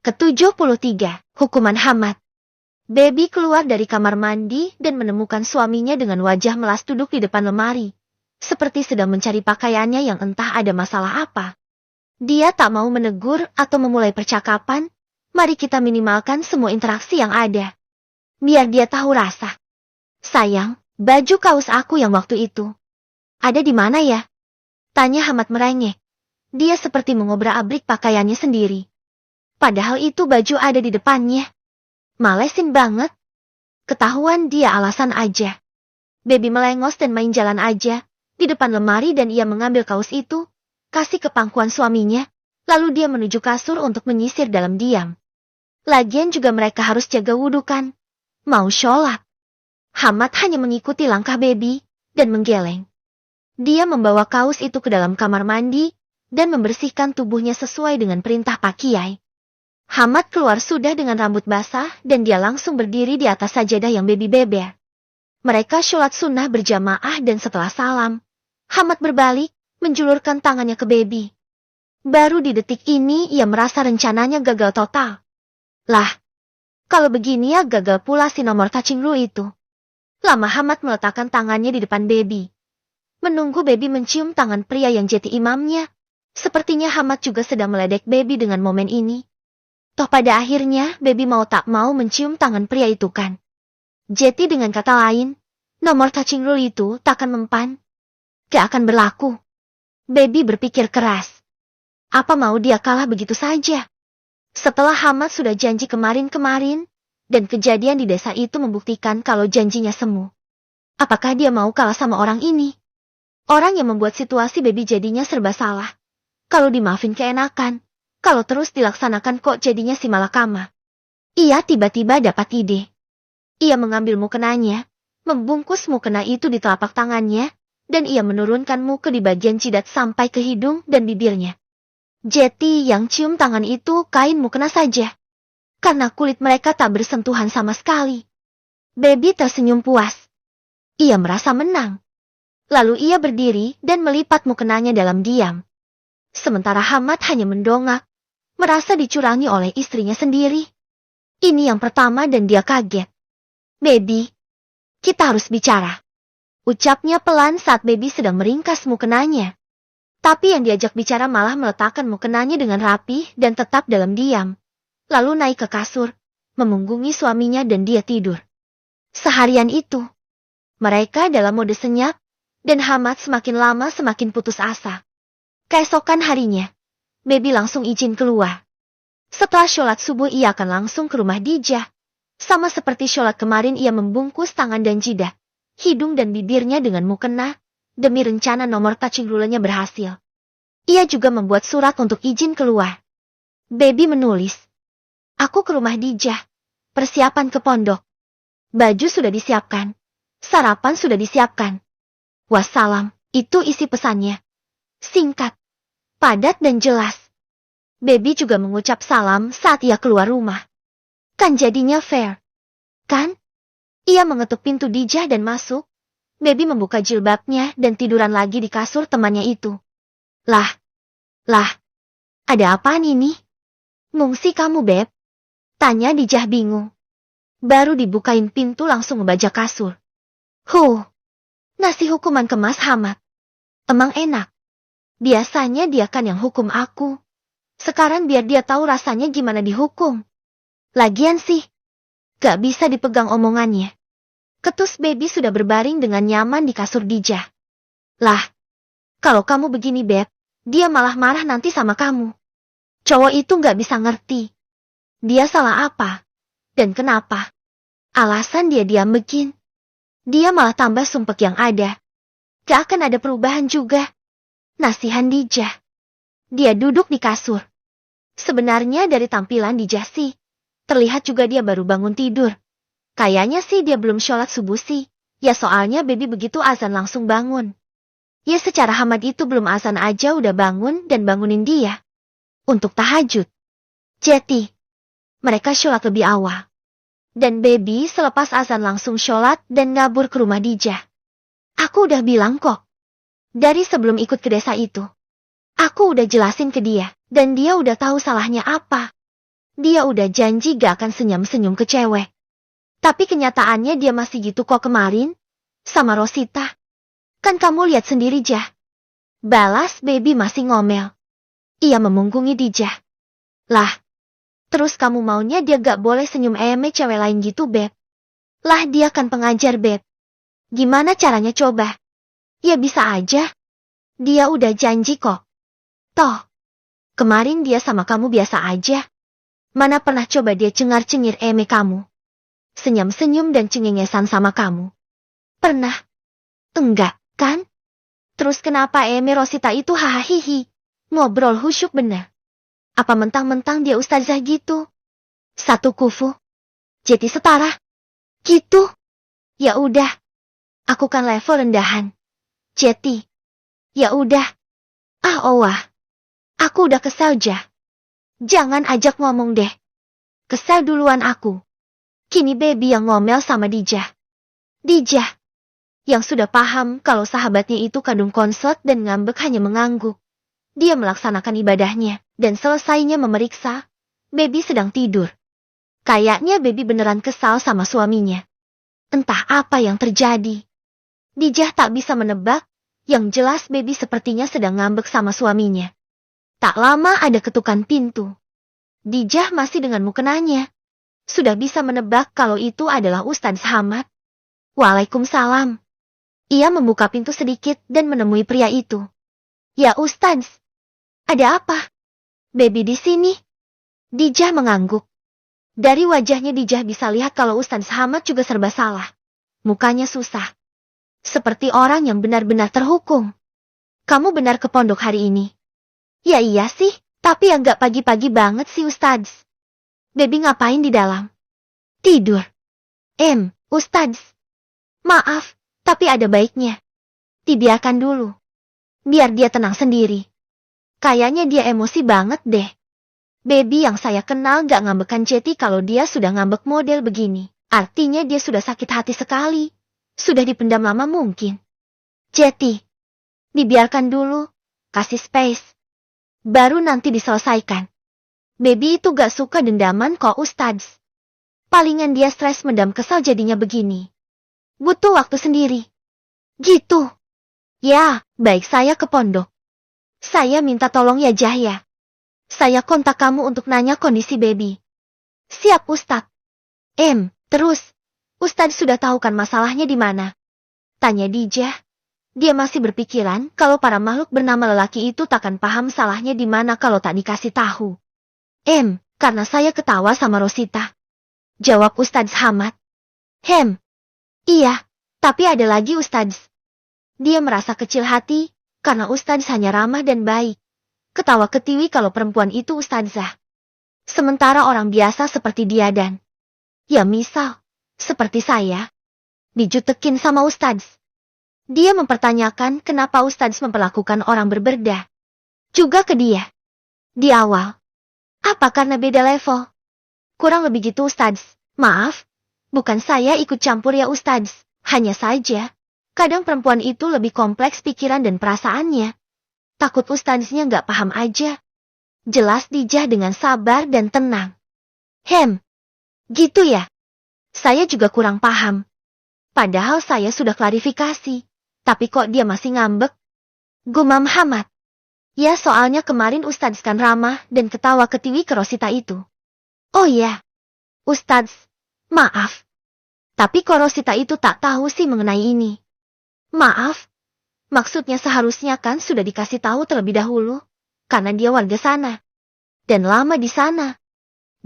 Ke-73, Hukuman Hamad. Baby keluar dari kamar mandi dan menemukan suaminya dengan wajah melas duduk di depan lemari. Seperti sedang mencari pakaiannya yang entah ada masalah apa. Dia tak mau menegur atau memulai percakapan. Mari kita minimalkan semua interaksi yang ada. Biar dia tahu rasa. Sayang, baju kaos aku yang waktu itu. Ada di mana ya? Tanya Hamad merengek. Dia seperti mengobrak-abrik pakaiannya sendiri. Padahal itu baju ada di depannya. Malesin banget. Ketahuan dia alasan aja. Baby melengos dan main jalan aja di depan lemari dan ia mengambil kaos itu, kasih ke pangkuan suaminya, lalu dia menuju kasur untuk menyisir dalam diam. Lagian juga mereka harus jaga wudhu kan? Mau sholat. Hamad hanya mengikuti langkah Baby dan menggeleng. Dia membawa kaos itu ke dalam kamar mandi dan membersihkan tubuhnya sesuai dengan perintah Pak Kiai. Hamad keluar sudah dengan rambut basah dan dia langsung berdiri di atas sajadah yang Baby beber. Mereka sholat sunnah berjamaah dan setelah salam, Hamad berbalik, menjulurkan tangannya ke Baby. Baru di detik ini ia merasa rencananya gagal total. Lah, kalau begini ya gagal pula si nomor touching lu itu. Lama Hamad meletakkan tangannya di depan Baby. Menunggu Baby mencium tangan pria yang jadi imamnya. Sepertinya Hamad juga sedang meledek Baby dengan momen ini. Toh pada akhirnya, Baby mau tak mau mencium tangan pria itu kan. Jadi dengan kata lain, nomor touching rule itu takkan mempan. Gak akan berlaku. Baby berpikir keras. Apa mau dia kalah begitu saja? Setelah Hamad sudah janji kemarin-kemarin, dan kejadian di desa itu membuktikan kalau janjinya semu. Apakah dia mau kalah sama orang ini? Orang yang membuat situasi Baby jadinya serba salah. Kalau dimaafin keenakan. Kalau terus dilaksanakan kok jadinya si malakama. Ia tiba-tiba dapat ide. Ia mengambil mukenanya, membungkus mukena itu di telapak tangannya, dan ia menurunkan muke di bagian jidat sampai ke hidung dan bibirnya. Jeti yang cium tangan itu kain mukena saja. Karena kulit mereka tak bersentuhan sama sekali. Baby tersenyum puas. Ia merasa menang. Lalu ia berdiri dan melipat mukenanya dalam diam. Sementara Hamad hanya mendongak. Merasa dicurangi oleh istrinya sendiri. Ini yang pertama dan dia kaget. Baby, kita harus bicara. Ucapnya pelan saat Baby sedang meringkas mukenanya. Tapi yang diajak bicara malah meletakkan mukenanya dengan rapi dan tetap dalam diam. Lalu naik ke kasur, memunggungi suaminya dan dia tidur. Seharian itu, mereka dalam mode senyap, dan Hamad semakin lama semakin putus asa. Keesokan harinya, Baby langsung izin keluar. Setelah sholat subuh ia akan langsung ke rumah Dijah. Sama seperti sholat kemarin ia membungkus tangan dan jidat, hidung dan bibirnya dengan mukena, demi rencana nomor touching rule-nya berhasil. Ia juga membuat surat untuk izin keluar. Baby menulis, "Aku ke rumah Dijah. Persiapan ke pondok. Baju sudah disiapkan. Sarapan sudah disiapkan. Wassalam." Itu isi pesannya. Singkat, padat dan jelas. Baby juga mengucap salam saat ia keluar rumah. Kan jadinya fair. Kan? Ia mengetuk pintu Dijah dan masuk. Baby membuka jilbabnya dan tiduran lagi di kasur temannya itu. Lah, ada apaan ini? Ngungsi kamu, Beb? Tanya Dijah bingung. Baru dibukain pintu langsung membajak kasur. Ngasih hukuman ke Mas Hamad. Emang enak. Biasanya dia kan yang hukum aku. Sekarang biar dia tahu rasanya gimana dihukum. Lagian sih, gak bisa dipegang omongannya. Ketus Baby sudah berbaring dengan nyaman di kasur Dijah. Lah, kalau kamu begini Beb, dia malah marah nanti sama kamu. Cowok itu gak bisa ngerti. Dia salah apa? Dan kenapa? Alasan dia diam begin. Dia malah tambah sumpek yang ada. Gak akan ada perubahan juga. Nasihan Dijah. Dia duduk di kasur. Sebenarnya dari tampilan Dijah sih, terlihat juga dia baru bangun tidur. Kayaknya sih dia belum sholat subuh sih. Ya soalnya Baby begitu azan langsung bangun. Ya secara Hamad itu belum azan aja udah bangun dan bangunin dia. Untuk tahajud. Jadi, mereka sholat lebih awal. Dan Baby selepas azan langsung sholat dan ngabur ke rumah Dijah. Aku udah bilang kok. Dari sebelum ikut ke desa itu. Aku udah jelasin ke dia, dan dia udah tahu salahnya apa. Dia udah janji gak akan senyum-senyum ke cewek. Tapi kenyataannya dia masih gitu kok kemarin. Sama Rosita. Kan kamu lihat sendiri, Jah. Balas Baby masih ngomel. Ia memunggungi Dijah. Lah. Terus kamu maunya dia gak boleh senyum cewek lain gitu, Beb? Lah dia kan pengajar, Beb. Gimana caranya coba? Ya bisa aja. Dia udah janji kok. Toh. Kemarin dia sama kamu biasa aja. Mana pernah coba dia cengar-cengir kamu? Senyum-senyum dan cengengesan sama kamu. Pernah? Enggak, kan? Terus kenapa Rosita itu hahaha? Ngobrol khusyuk bener. Apa mentang-mentang dia ustazah gitu? Satu kufu. Jadi setara. Gitu. Ya udah. Aku kan level rendahan. Jeti. Ya udah. Wah. Aku udah kesel, Jah. Jangan ajak ngomong deh. Kesel duluan aku. Kini Baby yang ngomel sama Dijah. Dijah. Yang sudah paham kalau sahabatnya itu kadung konslet dan ngambek hanya mengangguk. Dia melaksanakan ibadahnya, dan selesainya memeriksa. Baby sedang tidur. Kayaknya Baby beneran kesal sama suaminya. Entah apa yang terjadi. Dijah tak bisa menebak, yang jelas Baby sepertinya sedang ngambek sama suaminya. Tak lama ada ketukan pintu. Dijah masih dengan mukenanya. Sudah bisa menebak kalau itu adalah Ustadz Hamad. Waalaikumsalam. Ia membuka pintu sedikit dan menemui pria itu. Ya Ustadz. Ada apa? Baby di sini. Dijah mengangguk. Dari wajahnya Dijah bisa lihat kalau Ustadz Hamad juga serba salah. Mukanya susah. Seperti orang yang benar-benar terhukum. Kamu benar ke pondok hari ini? Ya iya sih, tapi agak pagi-pagi banget sih Ustadz. Baby ngapain di dalam? Tidur. Ustadz. Maaf, tapi ada baiknya. Dibiarkan dulu. Biar dia tenang sendiri. Kayaknya dia emosi banget deh. Baby yang saya kenal gak ngambekan Jeti kalau dia sudah ngambek model begini. Artinya dia sudah sakit hati sekali. Sudah dipendam lama mungkin. Jeti. Dibiarkan dulu. Kasih space. Baru nanti diselesaikan. Baby itu gak suka dendaman kok Ustadz. Palingan dia stres mendam kesal jadinya begini. Butuh waktu sendiri. Gitu. Ya, baik saya ke pondok. Saya minta tolong ya Jahya. Saya kontak kamu untuk nanya kondisi Baby. Siap Ustadz. Terus. Ustadz sudah tahu kan masalahnya di mana? Tanya Dijah. Dia masih berpikiran kalau para makhluk bernama lelaki itu takkan paham salahnya di mana kalau tak dikasih tahu. Karena saya ketawa sama Rosita. Jawab Ustadz Hamad. Iya, tapi ada lagi Ustadz. Dia merasa kecil hati, karena Ustadz hanya ramah dan baik. Ketawa ketiwi kalau perempuan itu ustadzah. Sementara orang biasa seperti dia dan... Ya misal, seperti saya. Dijutekin sama Ustadz. Dia mempertanyakan kenapa Ustadz memperlakukan orang berberda. Juga ke dia. Di awal. Apa karena beda level? Kurang lebih gitu Ustadz. Maaf, bukan saya ikut campur ya Ustadz. Hanya saja, kadang perempuan itu lebih kompleks pikiran dan perasaannya. Takut Ustadznya gak paham aja. Jelas Dijah dengan sabar dan tenang. Gitu ya? Saya juga kurang paham. Padahal saya sudah klarifikasi. Tapi kok dia masih ngambek? Gumam Hamad. Ya soalnya kemarin Ustadz kan ramah dan ketawa ketiwi ke Rosita itu. Oh ya. Ustadz, maaf. Tapi kok Rosita itu tak tahu sih mengenai ini. Maaf. Maksudnya seharusnya kan sudah dikasih tahu terlebih dahulu. Karena dia warga sana. Dan lama di sana.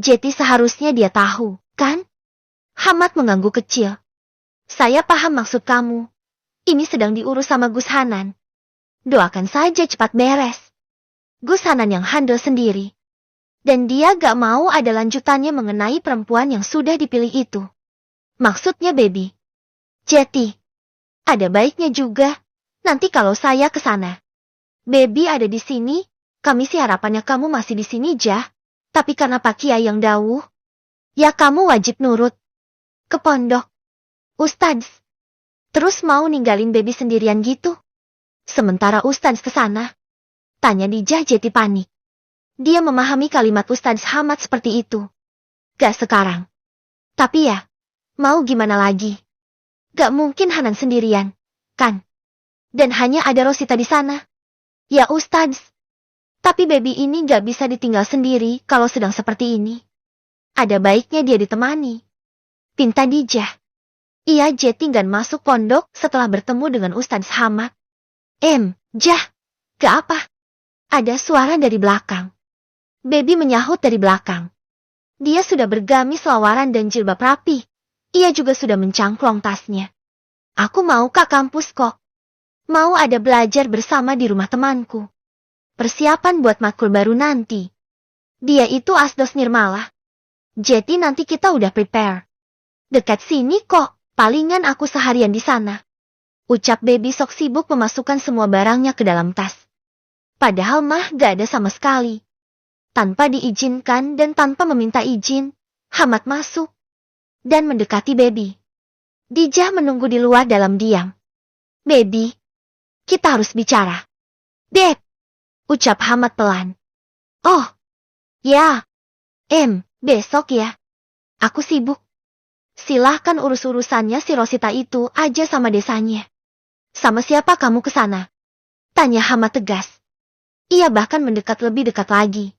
Jeti seharusnya dia tahu, kan? Hamad mengangguk kecil. Saya paham maksud kamu. Ini sedang diurus sama Gus Hanan. Doakan saja cepat beres. Gus Hanan yang handle sendiri. Dan dia gak mau ada lanjutannya mengenai perempuan yang sudah dipilih itu. Maksudnya Baby. Jeti. Ada baiknya juga. Nanti kalau saya ke sana. Baby ada di sini. Kami sih harapannya kamu masih di sini Jah. Tapi karena Pak Kiai yang dawuh. Ya kamu wajib nurut. Ke pondok. Ustadz. Terus mau ninggalin Baby sendirian gitu? Sementara Ustadz ke sana. Tanya Dijah Jeti panik. Dia memahami kalimat Ustadz Hamad seperti itu. Gak sekarang. Tapi ya, mau gimana lagi? Gak mungkin Hanan sendirian, kan? Dan hanya ada Rosita di sana. Ya Ustadz. Tapi baby ini gak bisa ditinggal sendiri kalau sedang seperti ini. Ada baiknya dia ditemani. Pinta Dijah. Ia Jettinggan masuk pondok setelah bertemu dengan Ustadz Hamad. Jah, gak apa. Ada suara dari belakang. Baby menyahut dari belakang. Dia sudah bergamis lawaran dan jilbab rapi. Ia juga sudah mencangklong tasnya. Aku mau ke kampus kok. Mau ada belajar bersama di rumah temanku. Persiapan buat matkul baru nanti. Dia itu Asdos Nirmala. Jadi nanti kita udah prepare. Dekat sini kok, palingan aku seharian di sana. Ucap baby sok sibuk memasukkan semua barangnya ke dalam tas. Padahal mah gak ada sama sekali. Tanpa diizinkan dan tanpa meminta izin, Hamad masuk dan mendekati baby. Dijah menunggu di luar dalam diam. Baby, kita harus bicara. Dep, ucap Hamad pelan. Oh, ya. Besok ya. Aku sibuk. Silahkan urus-urusannya si Rosita itu aja sama desanya. Sama siapa kamu ke sana? Tanya Hamad tegas. Ia bahkan mendekat lebih dekat lagi.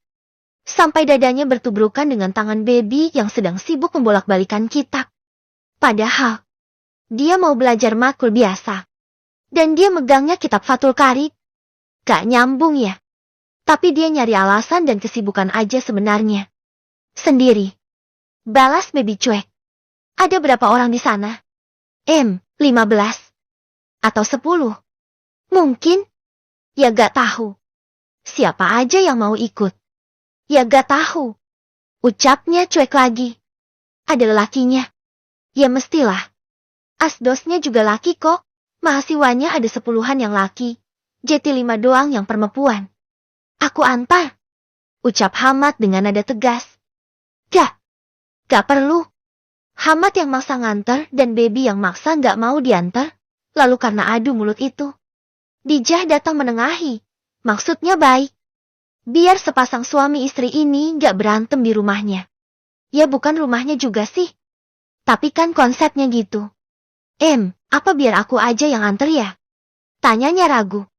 Sampai dadanya bertubrukan dengan tangan baby yang sedang sibuk membolak-balikan kitab. Padahal, dia mau belajar matkul biasa. Dan dia megangnya kitab Fathul Qarib. Gak nyambung ya. Tapi dia nyari alasan dan kesibukan aja sebenarnya. Sendiri. Balas baby cuek. Ada berapa orang di sana? 15. Atau 10. Mungkin. Ya gak tahu. Siapa aja yang mau ikut? Ya gak tahu. Ucapnya cuek lagi. Ada lelakinya. Ya mestilah. Asdosnya juga laki kok. Mahasiswanya ada 10-an yang laki. Jadi 5 doang yang perempuan. Aku antar. Ucap Hamad dengan nada tegas. Gak perlu. Hamad yang maksa nganter dan baby yang maksa gak mau diantar. Lalu karena adu mulut itu. Dijah datang menengahi. Maksudnya baik. Biar sepasang suami istri ini gak berantem di rumahnya. Ya bukan rumahnya juga sih. Tapi kan konsepnya gitu. Apa biar aku aja yang anter ya? Tanyanya ragu.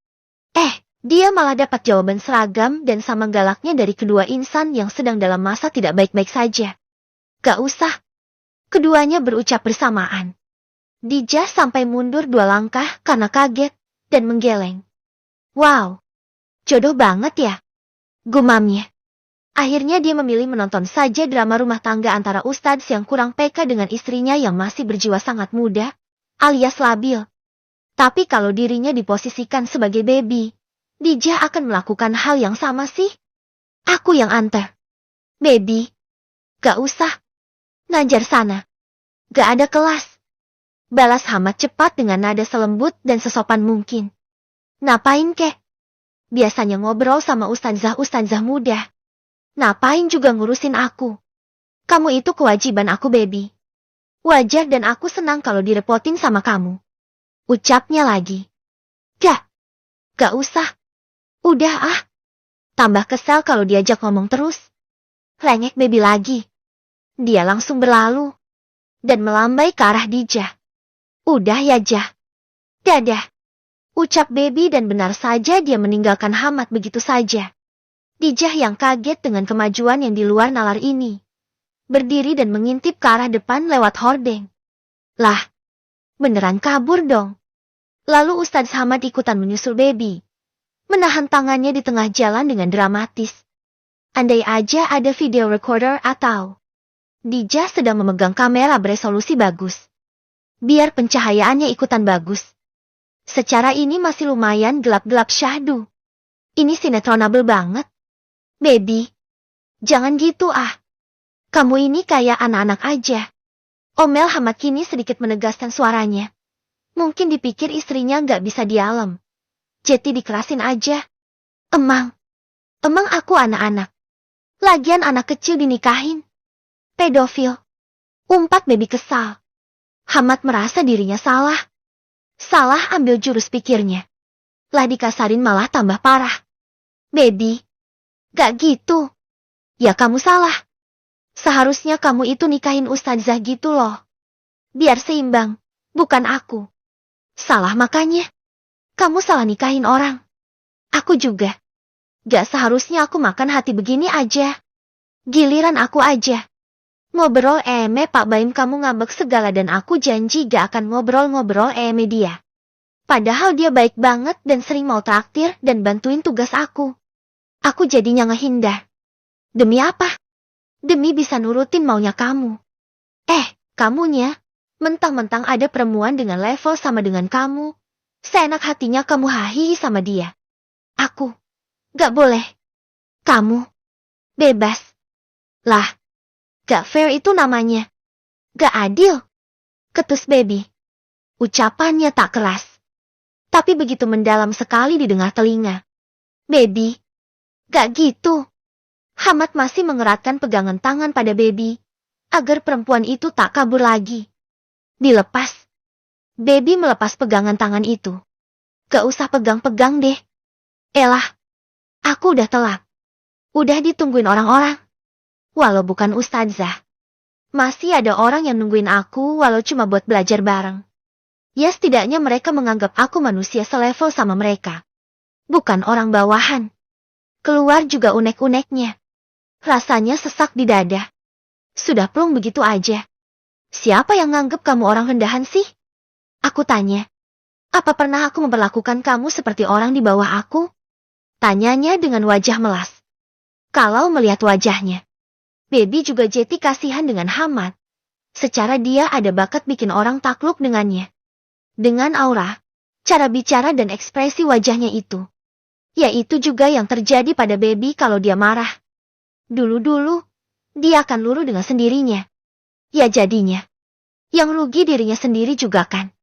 Dia malah dapat jawaban seragam dan sama galaknya dari kedua insan yang sedang dalam masa tidak baik-baik saja. Gak usah. Keduanya berucap bersamaan. Dijah sampai mundur 2 langkah karena kaget dan menggeleng. Wow. Jodoh banget ya. Gumamnya. Akhirnya dia memilih menonton saja drama rumah tangga antara Ustadz yang kurang peka dengan istrinya yang masih berjiwa sangat muda, alias labil. Tapi kalau dirinya diposisikan sebagai baby, Dijah akan melakukan hal yang sama sih. Aku yang antar. Baby. Gak usah. Ngajar sana. Gak ada kelas. Balas Hamad cepat dengan nada selembut dan sesopan mungkin. Ngapain kek? Biasanya ngobrol sama ustazah-ustazah muda. Ngapain juga ngurusin aku? Kamu itu kewajiban aku baby. Wajar dan aku senang kalau direpotin sama kamu. Ucapnya lagi. Gak usah. Udah ah. Tambah kesal kalau diajak ngomong terus. Lengek baby lagi. Dia langsung berlalu. Dan melambai ke arah Dijah. Udah ya Jah. Dadah. Ucap baby dan benar saja dia meninggalkan Hamad begitu saja. Dijah yang kaget dengan kemajuan yang di luar nalar ini. Berdiri dan mengintip ke arah depan lewat hordeng. Lah. Beneran kabur dong. Lalu Ustadz Hamad ikutan menyusul baby. Menahan tangannya di tengah jalan dengan dramatis. Andai aja ada video recorder atau Dijah sedang memegang kamera beresolusi bagus. Biar pencahayaannya ikutan bagus. Secara ini masih lumayan gelap-gelap syahdu. Ini sinetronable banget. Baby. Jangan gitu ah. Kamu ini kayak anak-anak aja. Omel Hamad kini sedikit menegaskan suaranya. Mungkin dipikir istrinya gak bisa dialem. Jadi dikerasin aja. Emang aku anak-anak. Lagian anak kecil dinikahin. Pedofil. Umpat baby kesal. Hamad merasa dirinya salah. Salah ambil jurus pikirnya. Lah dikasarin malah tambah parah. Baby. Gak gitu. Ya kamu salah. Seharusnya kamu itu nikahin ustadzah gitu loh. Biar seimbang, bukan aku. Salah makanya. Kamu salah nikahin orang. Aku juga. Gak seharusnya aku makan hati begini aja. Giliran aku aja. Ngobrol Pak Baim kamu ngambek segala dan aku janji gak akan ngobrol-ngobrol dia. Padahal dia baik banget dan sering mau traktir dan bantuin tugas aku. Aku jadinya ngehindar. Demi apa? Demi bisa nurutin maunya kamu. Kamunya, mentang-mentang ada perempuan dengan level sama dengan kamu. Seenak hatinya kamu hahihi sama dia. Aku, gak boleh. Kamu, bebas. Lah, gak fair itu namanya. Gak adil. Ketus baby. Ucapannya tak keras. Tapi begitu mendalam sekali didengar telinga. Baby, gak gitu. Hamad masih mengeratkan pegangan tangan pada baby, agar perempuan itu tak kabur lagi. Dilepas. Baby melepas pegangan tangan itu. Gak usah pegang-pegang deh. Elah, aku udah telat. Udah ditungguin orang-orang. Walau bukan ustadzah. Masih ada orang yang nungguin aku walau cuma buat belajar bareng. Ya setidaknya mereka menganggap aku manusia selevel sama mereka. Bukan orang bawahan. Keluar juga unek-uneknya. Rasanya sesak di dada. Sudah plong begitu aja. Siapa yang nganggep kamu orang rendahan sih? Aku tanya. Apa pernah aku memperlakukan kamu seperti orang di bawah aku? Tanyanya dengan wajah melas. Kalau melihat wajahnya, baby juga jeti kasihan dengan Hamad. Secara dia ada bakat bikin orang takluk dengannya. Dengan aura, cara bicara dan ekspresi wajahnya itu. Ya itu juga yang terjadi pada baby kalau dia marah. Dulu-dulu, dia akan luruh dengan sendirinya. Ya jadinya, yang rugi dirinya sendiri juga kan.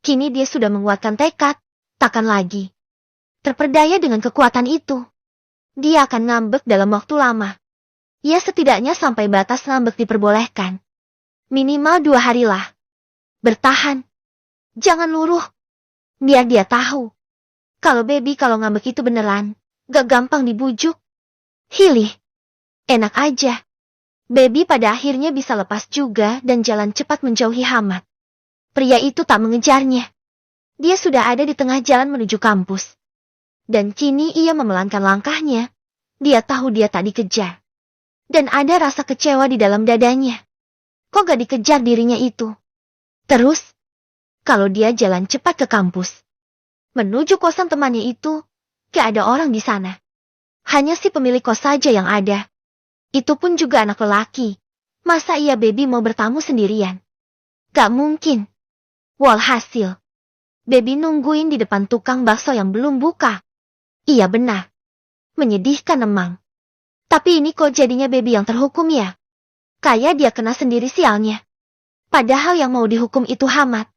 Kini dia sudah menguatkan tekad, takkan lagi terperdaya dengan kekuatan itu. Dia akan ngambek dalam waktu lama. Ya setidaknya sampai batas ngambek diperbolehkan. Minimal 2 hari lah. Bertahan. Jangan luruh. Biar dia tahu. Kalau baby kalau ngambek itu beneran, gak gampang dibujuk. Hilih. Enak aja. Baby pada akhirnya bisa lepas juga dan jalan cepat menjauhi Hamad. Pria itu tak mengejarnya. Dia sudah ada di tengah jalan menuju kampus. Dan kini ia memelankan langkahnya. Dia tahu dia tak dikejar. Dan ada rasa kecewa di dalam dadanya. Kok gak dikejar dirinya itu? Terus, kalau dia jalan cepat ke kampus, menuju kosan temannya itu, gak ada orang di sana. Hanya si pemilik kos saja yang ada. Itu pun juga anak lelaki. Masa iya baby mau bertamu sendirian? Gak mungkin. Walhasil, baby nungguin di depan tukang bakso yang belum buka. Iya benar. Menyedihkan emang. Tapi ini kok jadinya baby yang terhukum ya? Kayak dia kena sendiri sialnya. Padahal yang mau dihukum itu Hamad.